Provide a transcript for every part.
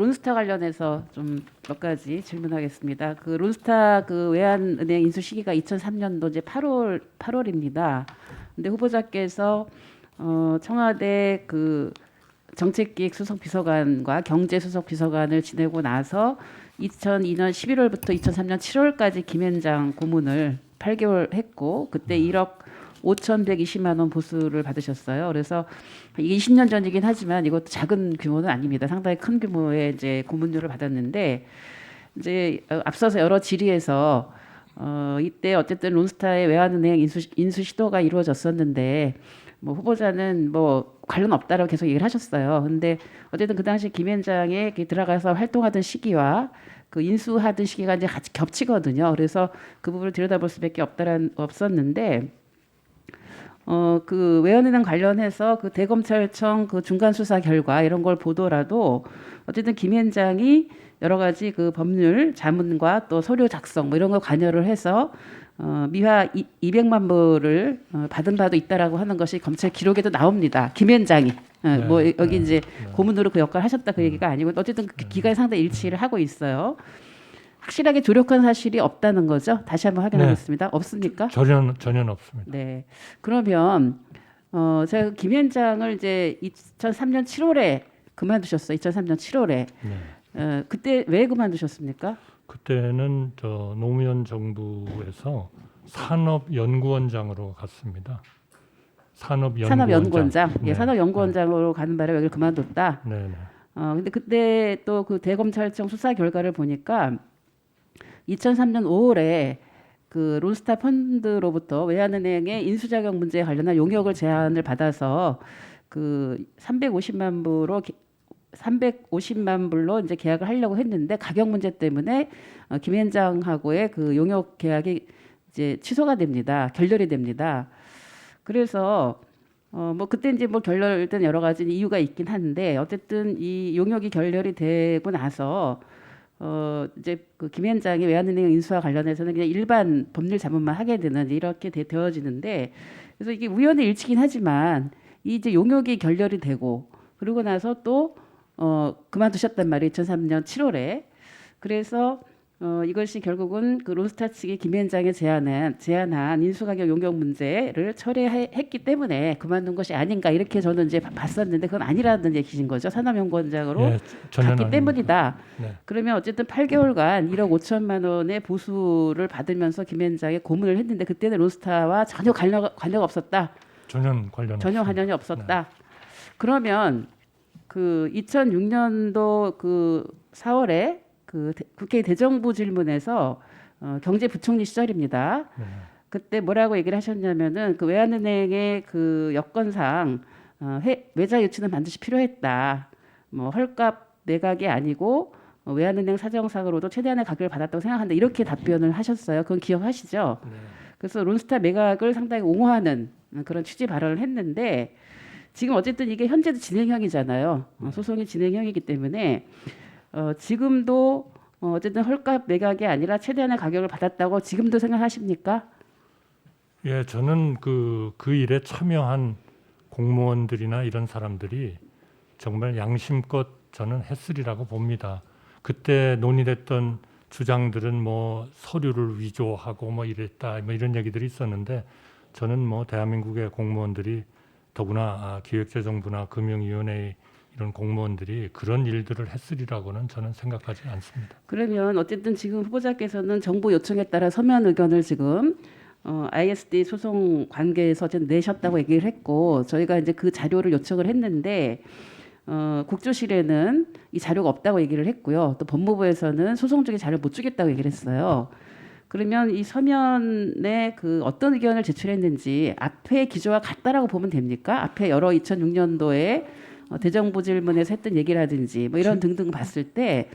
론스타 관련해서 좀 몇 가지 질문하겠습니다. 그 론스타 그 외환은행 인수 시기가 2003년도 이제 8월입니다. 근데 후보자께서 청와대 그 정책기획 수석 비서관과 경제 수석 비서관을 지내고 나서 2002년 11월부터 2003년 7월까지 김현장 고문을 8개월 했고 그때 1억 5,120만 원 보수를 받으셨어요. 그래서 이게 20년 전이긴 하지만 이것도 작은 규모는 아닙니다. 상당히 큰 규모의 이제 고문료를 받았는데 이제 앞서서 여러 질의에서 이때 어쨌든 론스타의 외환은행 인수 시도가 이루어졌었는데 뭐 후보자는 뭐 관련 없다라고 계속 얘기를 하셨어요. 근데 어쨌든 그 당시 김현장에 들어가서 활동하던 시기와 그 인수하던 시기가 이제 같이 겹치거든요. 그래서 그 부분을 들여다볼 수밖에 없었는데 그 외환은행 관련해서 그 대검찰청 그 중간 수사 결과 이런 걸 보더라도 어쨌든 김현장이 여러 가지 그 법률 자문과 또 서류 작성 뭐 이런 걸 관여를 해서 미화 200만 불을 받은 바도 있다라고 하는 것이 검찰 기록에도 나옵니다. 김현장이 뭐 여기 이제 고문으로 그 역할을 하셨다 그 얘기가 아니고 어쨌든 그 기간이 상당히 일치를 하고 있어요. 확실하게 조력한 사실이 없다는 거죠. 다시 한번 확인하겠습니다. 없습니까? 전혀 없습니다. 네. 그러면 제가 김현장을 이제 2003년 7월에 그만두셨어요. 2003년 7월에. 그때 왜 그만두셨습니까? 그때는 저 노무현 정부에서 산업연구원장으로 갔습니다. 산업연구원장. 네. 예, 산업연구원장으로 가는 바람에 여기를 그만뒀다. 네. 근데 그때 또 그 대검찰청 수사 결과를 보니까 2003년 5월에 그 론스타 펀드로부터 외환은행의 인수자격 문제에 관련한 용역을 제안을 받아서 그 350만 불로 이제 계약을 하려고 했는데 가격 문제 때문에 김현장하고의 그 용역 계약이 이제 취소가 됩니다. 결렬이 됩니다. 그래서 뭐 그때 이제 뭐 결렬된 여러 가지 이유가 있긴 한데 어쨌든 이 용역이 결렬이 되고 나서 이제 그 김현장이 외환은행 인수와 관련해서는 그냥 일반 법률 자문만 하게 되는 이렇게 되어지는데 그래서 이게 우연의 일치긴 하지만 이 이제 용역이 결렬이 되고 그러고 나서 또 그만두셨단 말이에요. 2003년 7월에. 그래서 이것이 결국은 그 론스타 측이 김현장에 제안한 인수가격 용역 문제를 철회했기 때문에 그만둔 것이 아닌가 이렇게 저는 이제 봤었는데 그건 아니라는 얘기신 거죠. 산업연구원장으로 갔기 때문이다. 네. 그러면 어쨌든 8개월간 1억 5천만 원의 보수를 받으면서 김현장에 고문을 했는데 그때는 론스타와 전혀 관여가 없었다. 전혀 관련이 없었다. 그러면 그 2006년도 그 4월에 그 국회 대정부 질문에서 경제부총리 시절입니다. 그때 뭐라고 얘기를 하셨냐면은 그 외환은행의 그 여건상 외자 유치는 반드시 필요했다. 뭐 헐값 매각이 아니고 외환은행 사정상으로도 최대한의 가격을 받았다고 생각한다. 이렇게 답변을 하셨어요. 그건 기억하시죠? 그래서 론스타 매각을 상당히 옹호하는 그런 취지 발언을 했는데 지금 어쨌든 이게 현재도 진행형이잖아요. 소송이 진행형이기 때문에 지금도 어쨌든 헐값 매각이 아니라 최대한의 가격을 받았다고 지금도 생각하십니까? 예, 저는 그 일에 참여한 공무원들이나 이런 사람들이 정말 양심껏 저는 했으리라고 봅니다. 그때 논의됐던 주장들은 뭐 서류를 위조하고 뭐 이랬다 뭐 이런 얘기들이 있었는데 저는 뭐 대한민국의 공무원들이 더구나 기획재정부나 금융위원회 이런 공무원들이 그런 일들을 했으리라고는 저는 생각하지 않습니다. 그러면 어쨌든 지금 후보자께서는 정부 요청에 따라 서면 의견을 지금 ISD 소송 관계에서 내셨다고 얘기를 했고 저희가 이제 그 자료를 요청을 했는데 국조실에는 이 자료가 없다고 얘기를 했고요. 또 법무부에서는 소송 중에 자료 못 주겠다고 얘기를 했어요. 그러면 이 서면에 그 어떤 의견을 제출했는지 앞에 기조와 같다라고 보면 됩니까? 앞에 여러 2006년도에 대정부 질문에서 했던 얘기라든지 뭐 이런 등등 봤을 때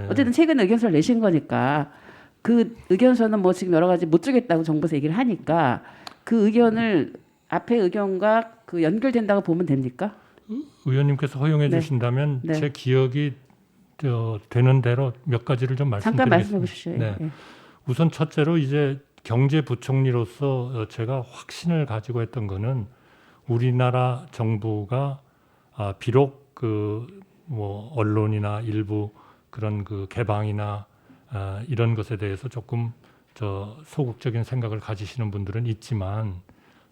어쨌든 최근 의견서를 내신 거니까 그 의견서는 뭐 지금 여러 가지 못 주겠다고 정부에서 얘기를 하니까 그 의견을 앞에 의견과 그 연결된다고 보면 됩니까? 의원님께서 허용해 주신다면 제 기억이 되는 대로 몇 가지를 좀 말씀드리겠습니다. 잠깐 말씀해 보십시오. 네. 우선 첫째로 이제 경제부총리로서 제가 확신을 가지고 했던 거는 우리나라 정부가 비록 그 뭐 언론이나 일부 그런 그 개방이나 이런 것에 대해서 조금 저 소극적인 생각을 가지시는 분들은 있지만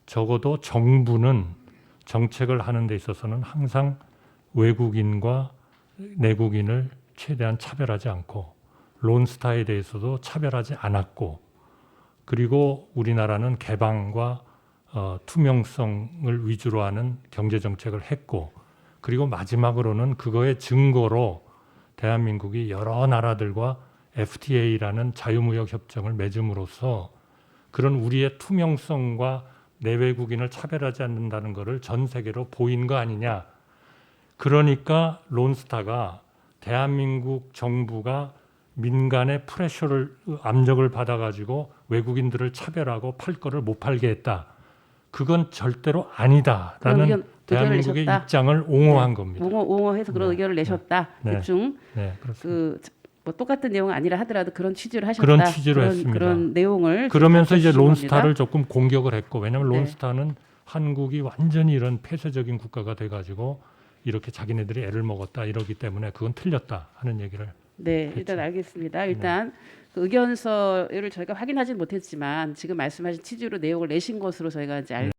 적어도 정부는 정책을 하는 데 있어서는 항상 외국인과 내국인을 최대한 차별하지 않고 론스타에 대해서도 차별하지 않았고 그리고 우리나라는 개방과 투명성을 위주로 하는 경제 정책을 했고 그리고 마지막으로는 그거의 증거로 대한민국이 여러 나라들과 FTA라는 자유무역 협정을 맺음으로써 그런 우리의 투명성과 내외국인을 차별하지 않는다는 것을 전 세계로 보인 거 아니냐. 그러니까 론스타가 대한민국 정부가 민간의 프레셔를 압력을 받아가지고 외국인들을 차별하고 팔 거를 못 팔게 했다. 그건 절대로 아니다라는 대한민국의 내셨다. 입장을 옹호한 겁니다. 옹호해서 그런 네. 의견을 내셨다. 네. 대충 네, 그렇습니다. 뭐 똑같은 내용은 아니라 하더라도 그런 취지로 하셨다. 그런 취지로 했습니다. 그런 내용을 그러면서 이제 주신 론스타를 겁니다. 조금 공격을 했고 왜냐하면 네. 론스타는 한국이 완전히 이런 폐쇄적인 국가가 돼가지고 이렇게 자기네들이 애를 먹었다 이러기 때문에 그건 틀렸다 하는 얘기를 네, 했죠. 일단 알겠습니다. 일단 그 의견서를 저희가 확인하지는 못했지만 지금 말씀하신 취지로 내용을 내신 것으로 저희가 이제